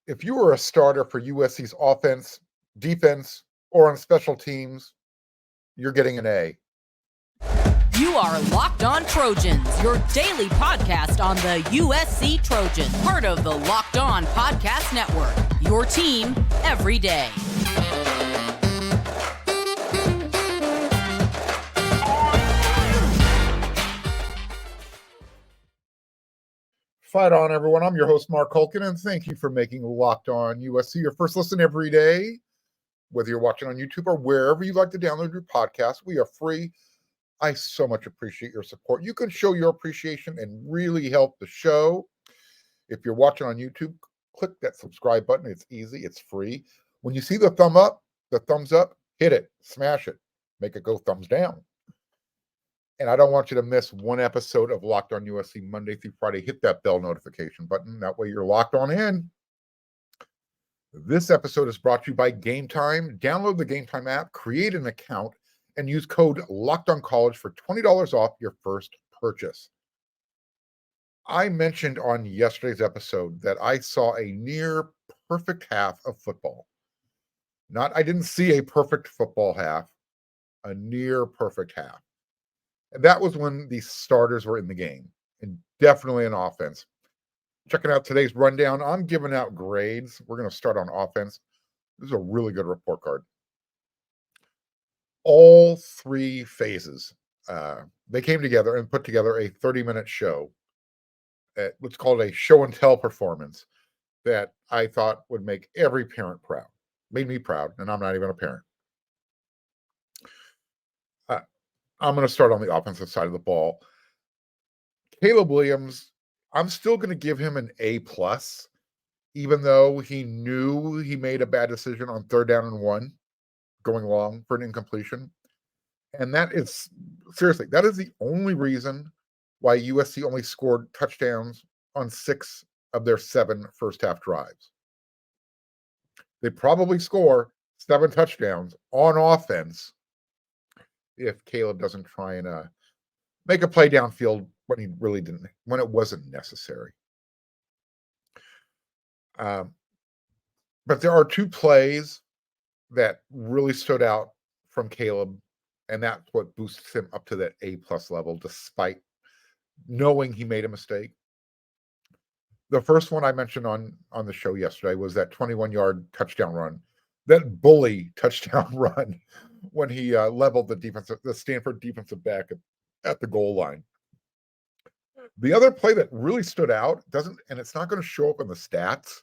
If you were a starter for USC's offense, defense, or on special teams, you're getting an A. You are Locked On Trojans, your daily podcast on the USC Trojans, part of the Locked On Podcast Network, your team every day. Fight on, everyone. I'm your host, Mark Hulkin, and thank you for making Locked On USC your first listen every day. Whether you're watching on YouTube or wherever you like to download your podcast, we are free. I so much appreciate your support. You can show your appreciation and really help the show. If you're watching on YouTube, click that subscribe button. It's easy. It's free. When you see the thumbs up, hit it, smash it, make it go thumbs down. And I don't want you to miss one episode of Locked On USC Monday through Friday. Hit that bell notification button. That way you're locked on in. This episode is brought to you by Game Time. Download the Game Time app, create an account, and use code LOCKEDONCollege for $20 off your first purchase. I mentioned on yesterday's episode that I saw a near perfect half of football. I didn't see a perfect football half, a near perfect half. And that was when the starters were in the game, and definitely an offense. Checking out today's rundown, I'm giving out grades. We're going to start on offense. This is a really good report card. All three phases, they came together and put together a 30-minute show. Let's call it a show and tell performance that I thought would make every parent proud. Made me proud, and I'm not even a parent. I'm going to start on the offensive side of the ball. Caleb Williams, I'm still going to give him an A+, even though he knew he made a bad decision on 3rd down and 1, going long for an incompletion. And that is, seriously, that is the only reason why USC only scored touchdowns on 6 of their 7 first-half drives. They probably score 7 touchdowns on offense if Caleb doesn't try and make a play downfield when he really didn't, when it wasn't necessary. But there are 2 plays that really stood out from Caleb, and that's what boosts him up to that A+ level, despite knowing he made a mistake. The first one I mentioned on the show yesterday was that 21-yard touchdown run, that bully touchdown run when he leveled the Stanford defensive back at the goal line. The other play that really stood out, and it's not going to show up in the stats,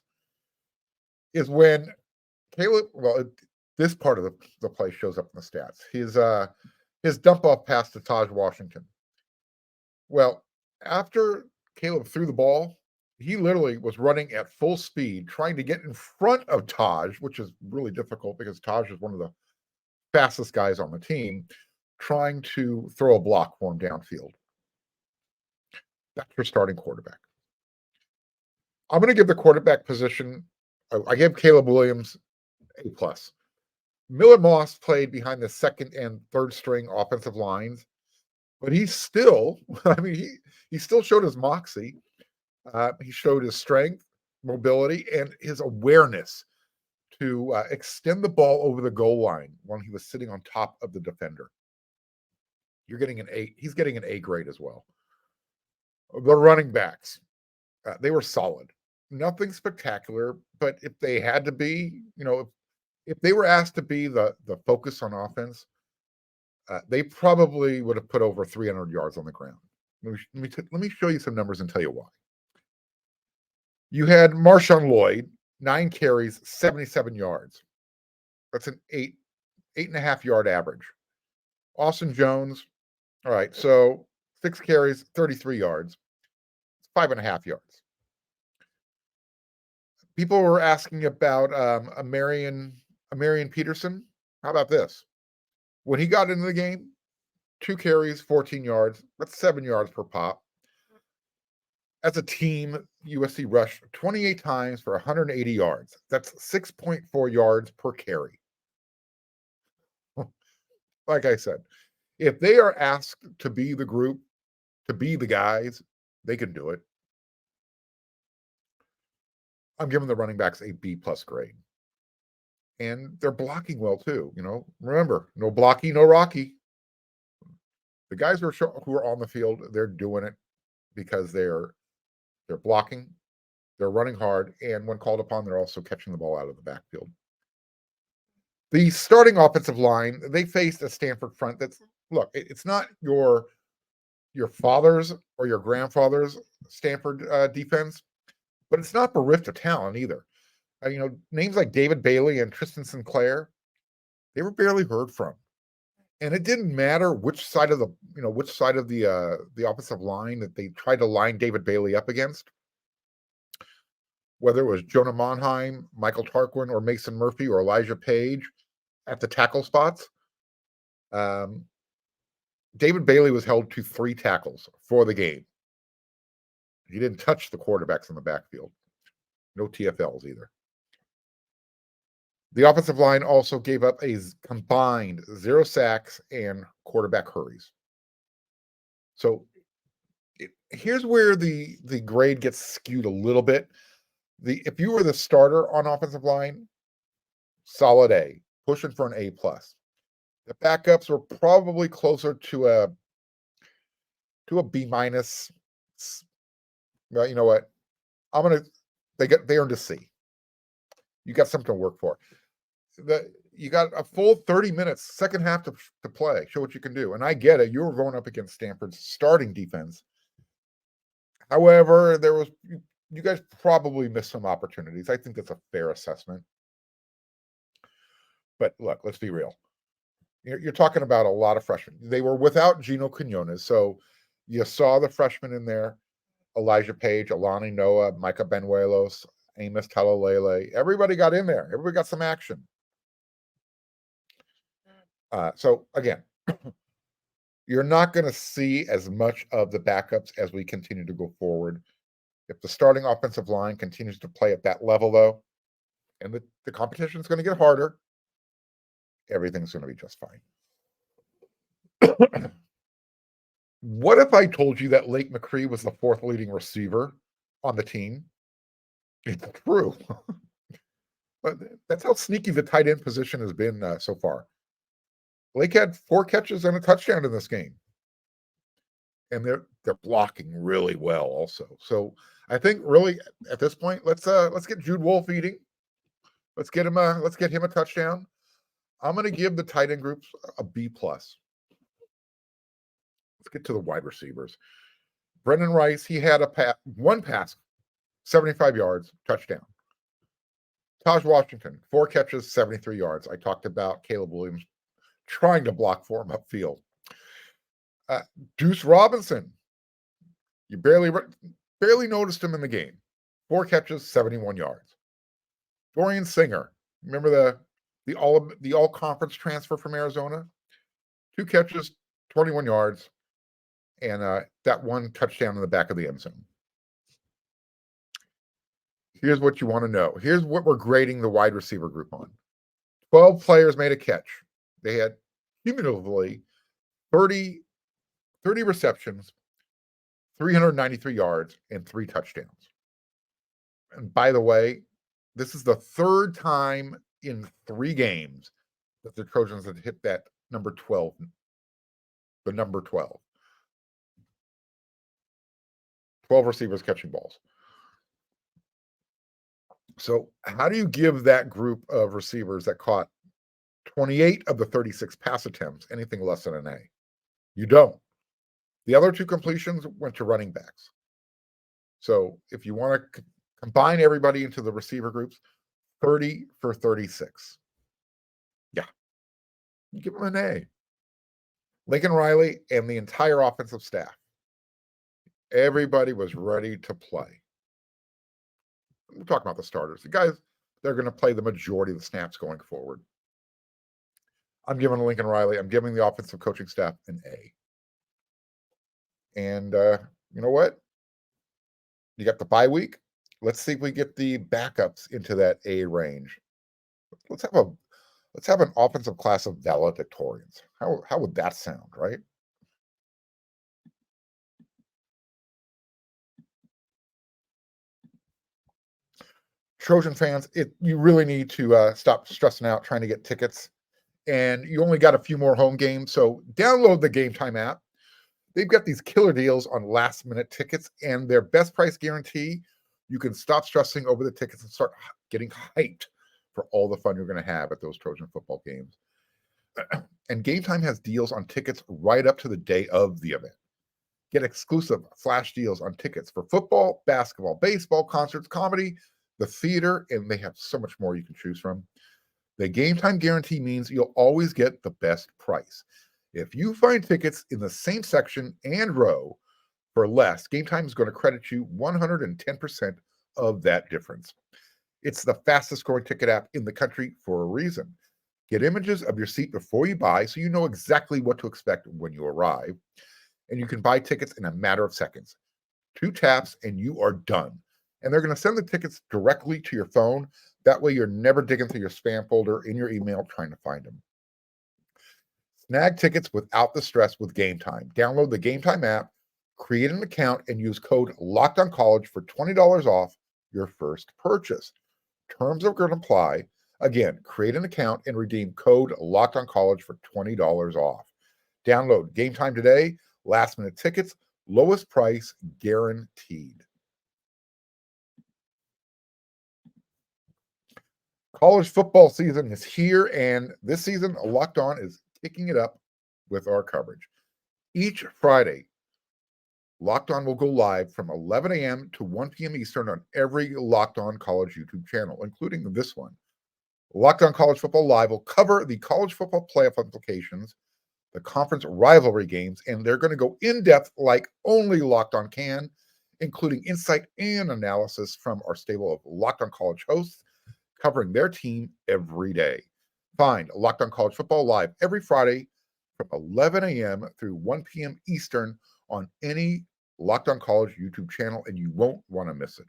is when Caleb, this part of the play shows up in the stats. His dump off pass to Taj Washington. Well, after Caleb threw the ball, he literally was running at full speed, trying to get in front of Taj, which is really difficult because Taj is one of the fastest guys on the team, trying to throw a block for him downfield. That's your starting quarterback. I'm going to give the quarterback position, I gave Caleb Williams A+. Miller Moss played behind the 2nd and 3rd string offensive lines, but he still, he still showed his moxie. He showed his strength, mobility, and his awareness to extend the ball over the goal line when he was sitting on top of the defender. You're getting an A. He's getting an A grade as well. The running backs, they were solid. Nothing spectacular, but if they had to be, if they were asked to be the focus on offense, they probably would have put over 300 yards on the ground. Let me show you some numbers and tell you why. You had Marshawn Lloyd, 9 carries, 77 yards. That's an 8.5 yard average. Austin Jones, all right, so 6 carries, 33 yards. It's 5.5 yards. People were asking about a Marion Peterson. How about this? When he got into the game, 2 carries, 14 yards. That's 7 yards per pop. As a team, USC rushed 28 times for 180 yards. That's 6.4 yards per carry. Like I said, if they are asked to be the group, to be the guys, they can do it. I'm giving the running backs a B+ grade. And they're blocking well too. Remember, no blocky, no rocky. The guys who are on the field, they're doing it because they're blocking, they're running hard, and when called upon, they're also catching the ball out of the backfield. The starting offensive line, they faced a Stanford front that's, look, it's not your father's or your grandfather's Stanford defense, but it's not bereft of talent either. Names like David Bailey and Tristan Sinclair, they were barely heard from. And it didn't matter which side of the offensive line that they tried to line David Bailey up against, whether it was Jonah Monheim, Michael Tarquin, or Mason Murphy, or Elijah Page at the tackle spots. David Bailey was held to 3 tackles for the game. He didn't touch the quarterbacks in the backfield. No TFLs either. The offensive line also gave up a combined 0 sacks and quarterback hurries. So here's where the grade gets skewed a little bit. If you were the starter on offensive line, solid A, pushing for an A+. The backups were probably closer to a B-. Well, you know what? They earned a C. You got something to work for. You got a full 30 minutes, second half to play. Show what you can do. And I get it. You were going up against Stanford's starting defense. However, you guys probably missed some opportunities. I think that's a fair assessment. But look, let's be real. You're talking about a lot of freshmen. They were without Gino Quinones, so you saw the freshmen in there: Elijah Page, Alani Noah, Micah Benuelos, Amos Talalele. Everybody got in there. Everybody got some action. So again, you're not going to see as much of the backups as we continue to go forward. If the starting offensive line continues to play at that level, though, and the competition is going to get harder, everything's going to be just fine. What if I told you that Lake McCree was the 4th leading receiver on the team? It's true. But that's how sneaky the tight end position has been so far. Lake had 4 catches and a touchdown in this game. And they're blocking really well also. So I think really at this point, let's get Jude Wolfe eating. Let's get him a touchdown. I'm going to give the tight end groups a B+. Let's get to the wide receivers. Brendan Rice, he had one pass, 75 yards, touchdown. Taj Washington, 4 catches, 73 yards. I talked about Caleb Williams trying to block for him upfield. Deuce Robinson, you barely noticed him in the game. 4 catches, 71 yards. Dorian Singer, remember the all conference transfer from Arizona? 2 catches, 21 yards, and that 1 touchdown in the back of the end zone. Here's what you want to know. Here's what we're grading the wide receiver group on. 12 players made a catch. They had cumulatively 30 receptions, 393 yards, and 3 touchdowns. And by the way, this is the 3rd time in 3 games that the Trojans have hit that number 12. The number 12. 12 receivers catching balls. So how do you give that group of receivers that caught 28 of the 36 pass attempts anything less than an A? You don't. The other 2 completions went to running backs. So if you want to combine everybody into the receiver groups, 30 for 36. Yeah. You give them an A. Lincoln Riley and the entire offensive staff. Everybody was ready to play. We're talking about the starters. The guys, they're going to play the majority of the snaps going forward. I'm giving Lincoln Riley, I'm giving the offensive coaching staff an A. And you know what? You got the bye week. Let's see if we get the backups into that A range. Let's have an offensive class of valedictorians. How would that sound, right? Trojan fans, you really need to stop stressing out trying to get tickets. And you only got a few more home games, so download the Game Time app. They've got these killer deals on last-minute tickets and their best price guarantee. You can stop stressing over the tickets and start getting hyped for all the fun you're going to have at those Trojan football games. And Game Time has deals on tickets right up to the day of the event. Get exclusive flash deals on tickets for football, basketball, baseball, concerts, comedy, the theater, and they have so much more you can choose from. The Game Time guarantee means you'll always get the best price. If you find tickets in the same section and row for less, Game Time is going to credit you 110% of that difference. It's the fastest growing ticket app in the country for a reason. Get images of your seat before you buy so you know exactly what to expect when you arrive. And you can buy tickets in a matter of seconds. 2 taps and you are done. And they're going to send the tickets directly to your phone. That way you're never digging through your spam folder in your email trying to find them. Snag tickets without the stress with Game Time. Download the Game Time app, create an account, and use code LOCKEDONCollege for $20 off your first purchase. Terms are going to apply. Again, create an account and redeem code LOCKEDONCollege for $20 off. Download Game Time today. Last minute tickets, lowest price guaranteed. College football season is here, and this season, Locked On is kicking it up with our coverage. Each Friday, Locked On will go live from 11 a.m. to 1 p.m. Eastern on every Locked On College YouTube channel, including this one. Locked On College Football Live will cover the college football playoff implications, the conference rivalry games, and they're going to go in-depth like only Locked On can, including insight and analysis from our stable of Locked On College hosts covering their team every day. Find Locked On College Football Live every Friday from 11 a.m. through 1 p.m. Eastern on any Locked On College YouTube channel, and you won't want to miss it.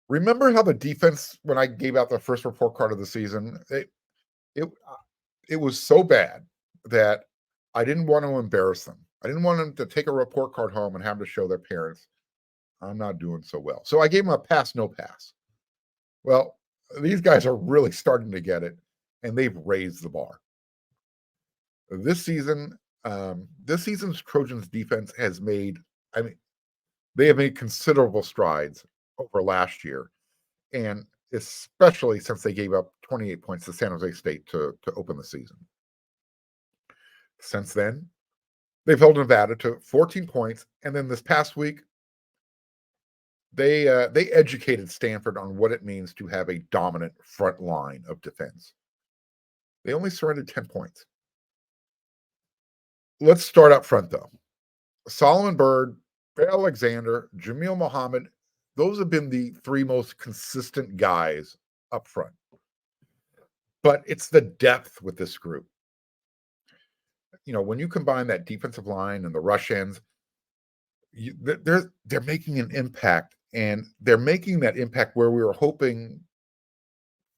Remember how the defense, when I gave out the first report card of the season, it was so bad that I didn't want to embarrass them. I didn't want them to take a report card home and have to show their parents, I'm not doing so well. So I gave them a pass, no pass. Well, these guys are really starting to get it, and they've raised the bar. This season's Trojans defense has made, they have made considerable strides over last year, and especially since they gave up 28 points to San Jose State to open the season. Since then, they've held Nevada to 14 points, and then this past week, they educated Stanford on what it means to have a dominant front line of defense. They only surrendered 10 points. Let's start up front, though. Solomon Byrd, Alexander, Jamil Muhammad, those have been the 3 most consistent guys up front. But it's the depth with this group. You know, when you combine that defensive line and the rush ends, they're making an impact, and they're making that impact where we were hoping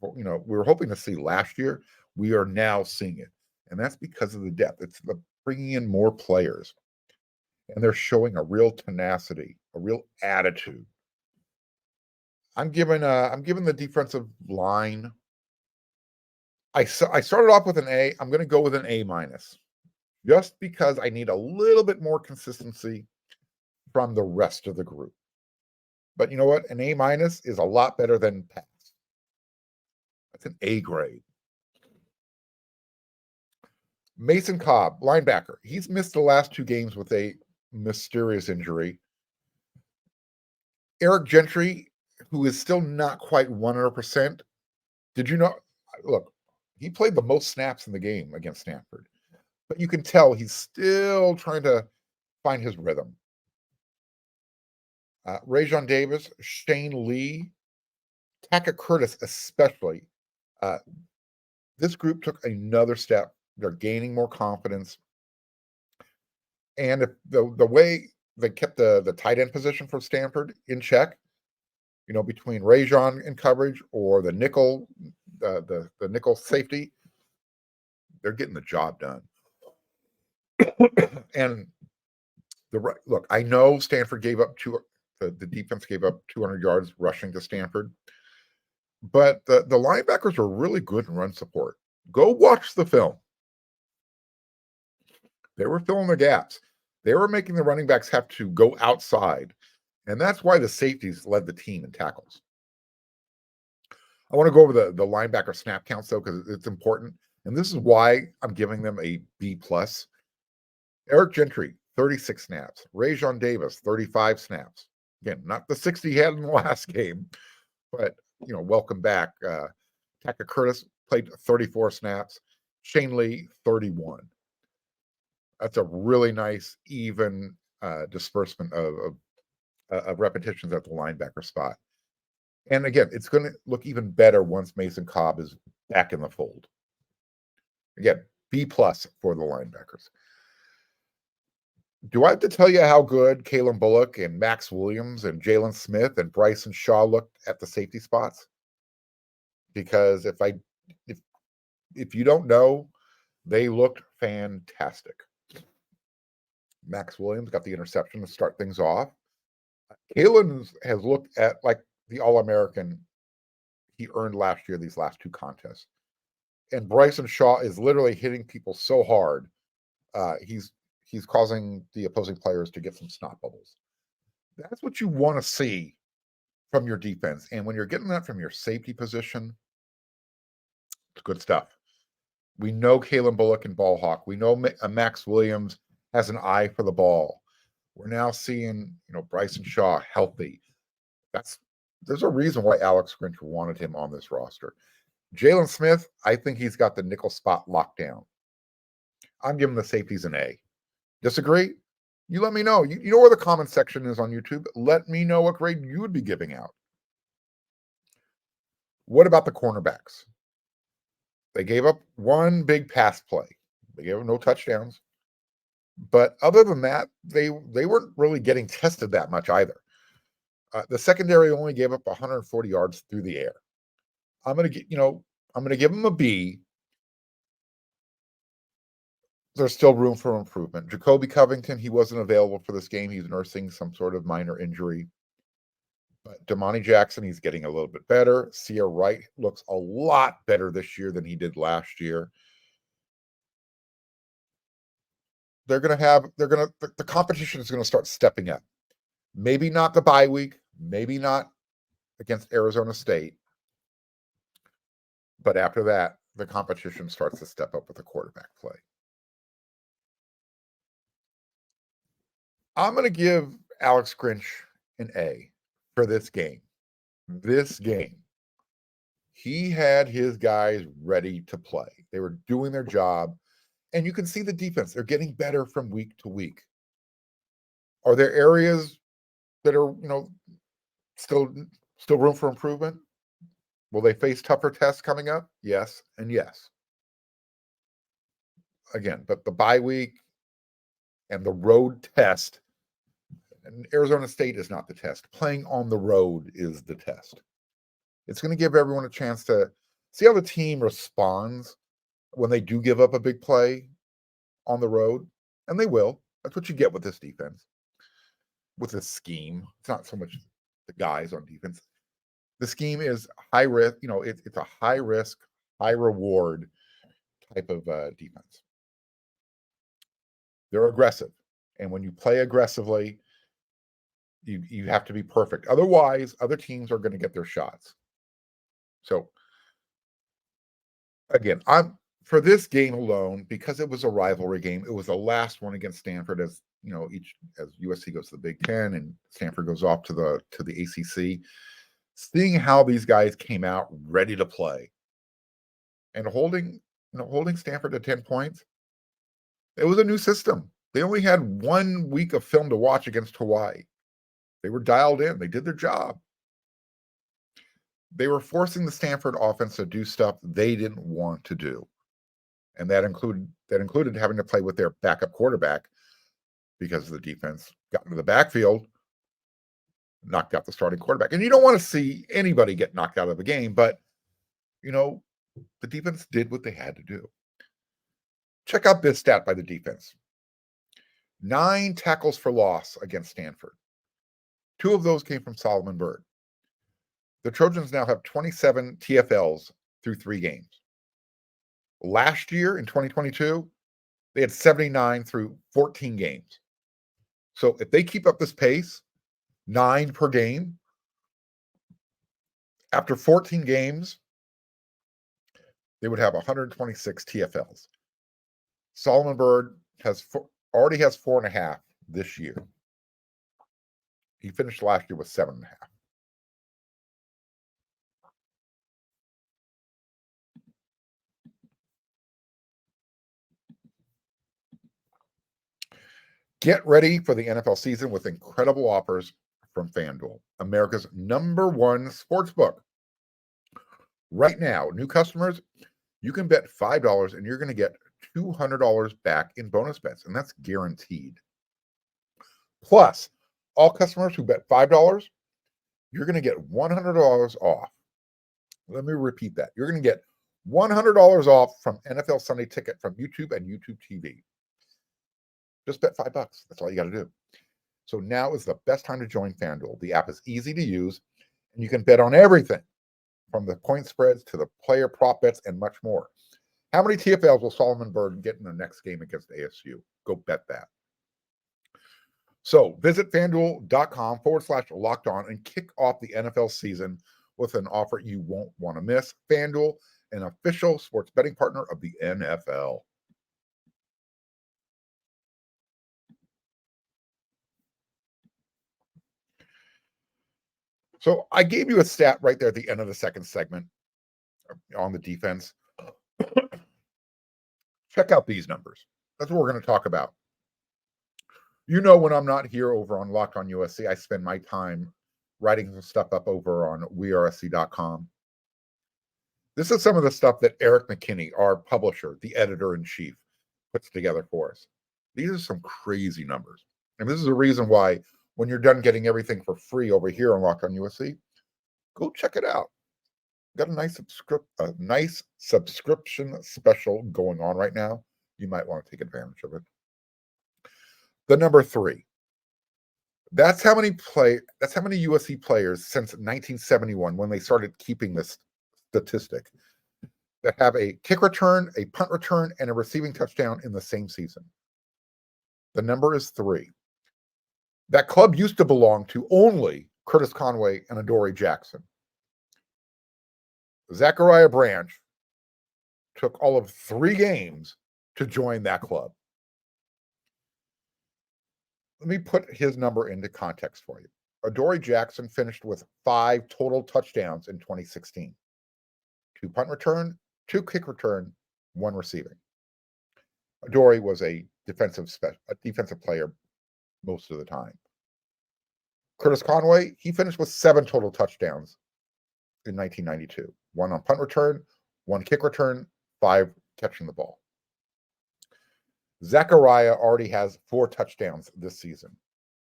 to see last year. We are now seeing it, and that's because of the depth. It's the bringing in more players, and they're showing a real tenacity, a real attitude. I'm giving the defensive line. I started off with an A. I'm going to go with an A-, just because I need a little bit more consistency from the rest of the group. But you know what? An A- is a lot better than pass. That's an A grade. Mason Cobb, linebacker. He's missed the last 2 games with a mysterious injury. Eric Gentry, who is still not quite 100%. Did you know? Look, he played the most snaps in the game against Stanford. But you can tell he's still trying to find his rhythm. Rajon Davis, Shane Lee, Taka Curtis especially. This group took another step. They're gaining more confidence. And if the way they kept the tight end position for Stanford in check, you know, between Rajon in coverage or the nickel, the nickel safety, they're getting the job done. And look, I know Stanford gave up The defense gave up 200 yards rushing to Stanford. But the linebackers were really good in run support. Go watch the film. They were filling the gaps. They were making the running backs have to go outside. And that's why the safeties led the team in tackles. I want to go over the linebacker snap counts, though, because it's important. And this is why I'm giving them a B+. Eric Gentry, 36 snaps. Rajon Davis, 35 snaps. Again, not the 60 he had in the last game, but, welcome back. Taka Curtis played 34 snaps. Shane Lee, 31. That's a really nice, even disbursement of repetitions at the linebacker spot. And again, it's going to look even better once Mason Cobb is back in the fold. Again, B+ for the linebackers. Do I have to tell you how good Kalen Bullock and Max Williams and Jalen Smith and Bryson Shaw looked at the safety spots? Because if you don't know, they looked fantastic. Max Williams got the interception to start things off. Kalen has looked at like the All-American he earned last year, these last two contests. And Bryson Shaw is literally hitting people so hard. He's causing the opposing players to get some snot bubbles. That's what you want to see from your defense. And when you're getting that from your safety position, it's good stuff. We know Kalen Bullock and ball hawk. We know Max Williams has an eye for the ball. We're now seeing, Bryson Shaw healthy. There's a reason why Alex Grinch wanted him on this roster. Jalen Smith, I think he's got the nickel spot locked down. I'm giving the safeties an A. Disagree? You let me know. You know where the comment section is on YouTube. Let me know what grade you would be giving out. What about the cornerbacks? They gave up one big pass play. They gave up no touchdowns. But other than that, they weren't really getting tested that much either. The secondary only gave up 140 yards through the air. I'm going to give them a B. There's still room for improvement. Jacoby Covington, he wasn't available for this game. He's nursing some sort of minor injury. But Damani Jackson, he's getting a little bit better. Sia Wright looks a lot better this year than he did last year. The competition is going to start stepping up. Maybe not the bye week, maybe not against Arizona State. But after that, the competition starts to step up with the quarterback play. I'm going to give Alex Grinch an A for this game. This game. He had his guys ready to play. They were doing their job. And you can see the defense. They're getting better from week to week. Are there areas that are, still room for improvement? Will they face tougher tests coming up? Yes and yes. Again, but the bye week and the road test, and Arizona State is not the test. Playing on the road is the test. It's going to give everyone a chance to see how the team responds when they do give up a big play on the road, and they will. That's what you get with this defense, with this scheme. It's not so much the guys on defense. The scheme is high risk. It's a high risk, high reward type of defense. They're aggressive, and when you play aggressively, you have to be perfect. Otherwise, other teams are going to get their shots. So, again, for this game alone, because it was a rivalry game, it was the last one against Stanford. As USC goes to the Big Ten and Stanford goes off to the ACC. Seeing how these guys came out ready to play and holding Stanford to 10 points, it was a new system. They only had 1 week of film to watch against Hawaii. They were dialed in. They did their job. They were forcing the Stanford offense to do stuff they didn't want to do. And that included having to play with their backup quarterback because the defense got into the backfield, knocked out the starting quarterback. And you don't want to see anybody get knocked out of the game, but, the defense did what they had to do. Check out this stat by the defense. 9 tackles for loss against Stanford. 2 of those came from Solomon Bird. The Trojans now have 27 TFLs through 3 games. Last year in 2022, they had 79 through 14 games. So if they keep up this pace, 9 per game, after 14 games, they would have 126 TFLs. Solomon Bird already has 4.5 this year. He finished last year with 7.5. Get ready for the NFL season with incredible offers from FanDuel, America's #1 sportsbook. Right now, new customers, you can bet $5 and you're going to get $200 back in bonus bets, and that's guaranteed. Plus, all customers who bet $5, you're going to get $100 off. Let me repeat that. You're going to get $100 off from NFL Sunday Ticket from YouTube and YouTube TV. Just bet $5. That's all you got to do. So now is the best time to join FanDuel. The app is easy to use, and you can bet on everything from the point spreads to the player prop bets and much more. How many TFLs will Solomon Bird get in the next game against ASU? Go bet that. So visit FanDuel.com/lockedon and kick off the NFL season with an offer you won't want to miss. FanDuel, an official sports betting partner of the NFL. So I gave you a stat right there at the end of the second segment on the defense. Check out these numbers. That's what we're going to talk about. You know, when I'm not here over on Locked on USC, I spend my time writing some stuff up over on wearesc.com. This is some of the stuff that Eric McKinney, our publisher, the editor-in-chief, puts together for us. These are some crazy numbers. And this is the reason why when you're done getting everything for free over here on Locked on USC, go check it out. Got a nice subscription special going on right now. You might want to take advantage of it. The number 3. That's how many USC players since 1971, when they started keeping this statistic, that have a kick return, a punt return, and a receiving touchdown in the same season. The number is 3. That club used to belong to only Curtis Conway and Adoree Jackson. Zachariah Branch took all of 3 games to join that club. Let me put his number into context for you. Adoree Jackson finished with 5 total touchdowns in 2016. 2 punt return, 2 kick return, 1 receiving. Adoree was a defensive player most of the time. Curtis Conway, he finished with 7 total touchdowns in 1992. 1 on punt return, 1 kick return, 5 catching the ball. Zachariah already has 4 touchdowns this season.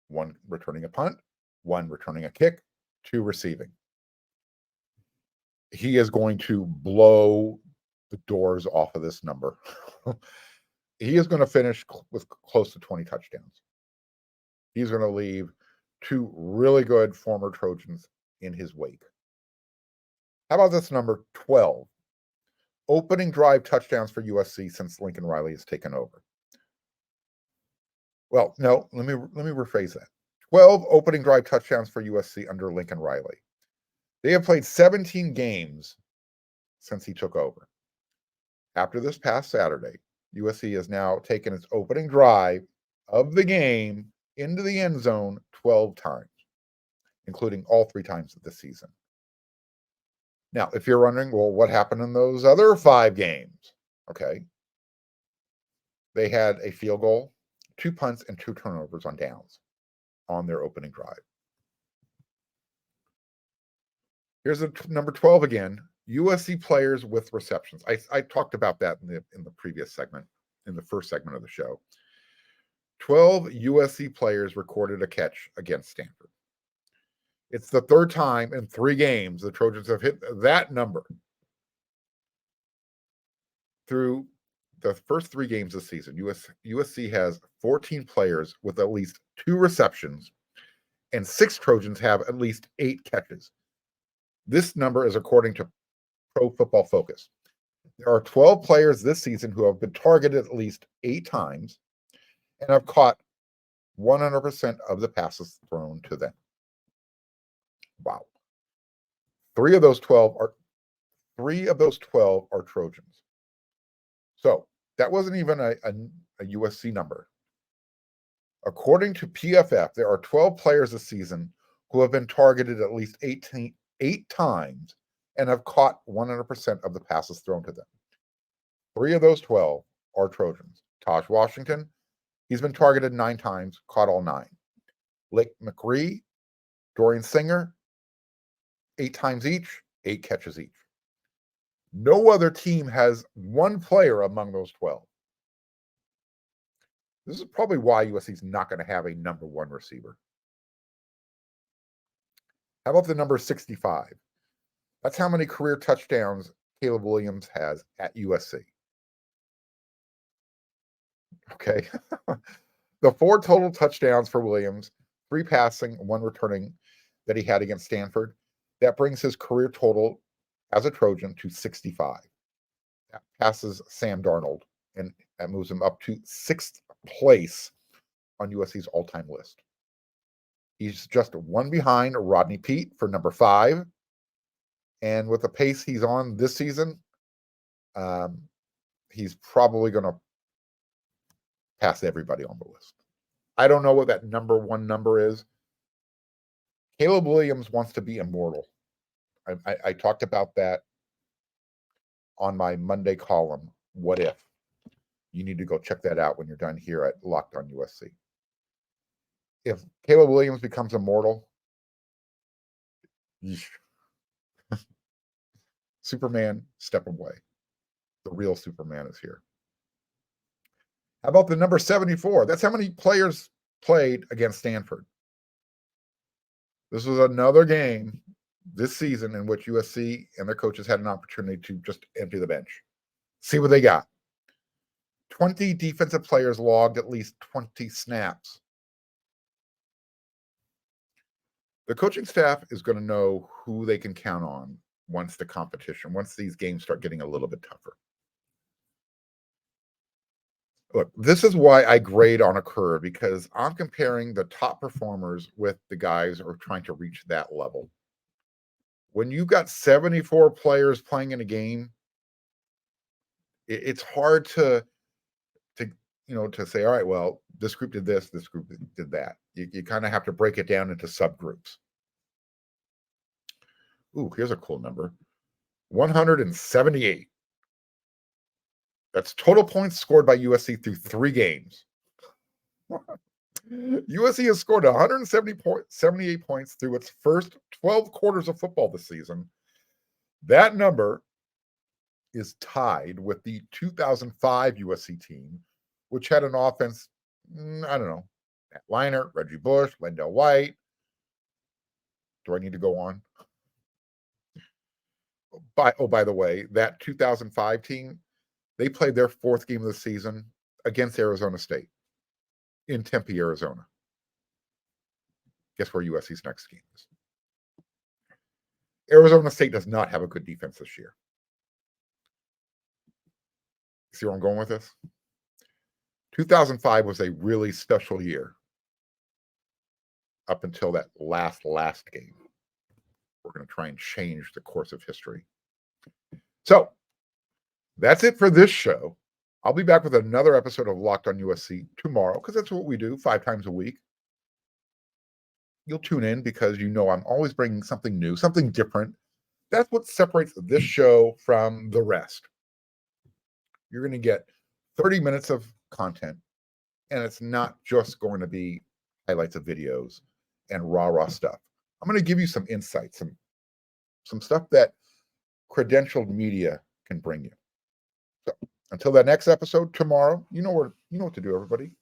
1 returning a punt, 1 returning a kick, 2 receiving. He is going to blow the doors off of this number. He is going to finish with close to 20 touchdowns. He's going to leave 2 really good former Trojans in his wake. How about this number 12? Opening drive touchdowns for USC since Lincoln Riley has taken over. Well, no, let me rephrase that. 12 opening drive touchdowns for USC under Lincoln Riley. They have played 17 games since he took over. After this past Saturday, USC has now taken its opening drive of the game into the end zone 12 times, including all 3 times of the season. Now, if you're wondering, well, what happened in those other 5 games? Okay. They had a field goal, 2 punts, and 2 turnovers on downs on their opening drive. Here's the number 12 again. USC players with receptions. I talked about that in the previous segment, in the first segment of the show. 12 USC players recorded a catch against Stanford. It's the 3rd time in 3 games the Trojans have hit that number. Through the first 3 games this season, USC has 14 players with at least 2 receptions and 6 Trojans have at least 8 catches. This number is according to Pro Football Focus. There are 12 players this season who have been targeted at least 8 times and have caught 100% of the passes thrown to them. Wow. 3 of those 12 are Trojans. So that wasn't even a USC number. According to PFF, there are 12 players this season who have been targeted at least 8 times and have caught 100% of the passes thrown to them. 3 of those 12 are Trojans. Taj Washington, he's been targeted 9 times, caught all 9. Blake McRee, Dorian Singer, 8 times each, 8 catches each. No other team has 1 player among those 12. This is probably why USC is not going to have a number 1 receiver. How about the number 65? That's how many career touchdowns Caleb Williams has at USC. Okay. The 4 total touchdowns for Williams, 3 passing, 1 returning that he had against Stanford, that brings his career total as a Trojan to 65. That passes Sam Darnold, and that moves him up to 6th place on USC's all-time list. He's just 1 behind Rodney Peete for number 5. And with the pace he's on this season, he's probably going to pass everybody on the list. I don't know what that number 1 number is. Caleb Williams wants to be immortal. I talked about that on my Monday column, What If? You need to go check that out when you're done here at Locked on USC. If Caleb Williams becomes immortal, Superman, step away. The real Superman is here. How about the number 74? That's how many players played against Stanford. This was another game this season in which USC and their coaches had an opportunity to just empty the bench. See what they got. 20 defensive players logged at least 20 snaps. The coaching staff is going to know who they can count on once these games start getting a little bit tougher. Look, this is why I grade on a curve, because I'm comparing the top performers with the guys who are trying to reach that level. When you've got 74 players playing in a game, it's hard to say, all right, well, this group did this group did that. You kind of have to break it down into subgroups. Ooh, here's a cool number. 178. That's total points scored by USC through 3 games. USC has scored 178 points through its first 12 quarters of football this season. That number is tied with the 2005 USC team, which had an offense, I don't know, Matt Leinart, Reggie Bush, Lendell White. Do I need to go on? By the way, that 2005 team, they played their 4th game of the season against Arizona State in Tempe, Arizona. Guess where USC's next game is? Arizona State does not have a good defense this year. See where I'm going with this? 2005 was a really special year up until that last game. We're going to try and change the course of history. So that's it for this show. I'll be back with another episode of Locked on USC tomorrow, because that's what we do 5 times a week. You'll tune in because you know I'm always bringing something new, something different. That's what separates this show from the rest. You're going to get 30 minutes of content, and it's not just going to be highlights of videos and raw stuff. I'm going to give you some insights, some stuff that credentialed media can bring you. So until that next episode tomorrow, you know what to do, everybody.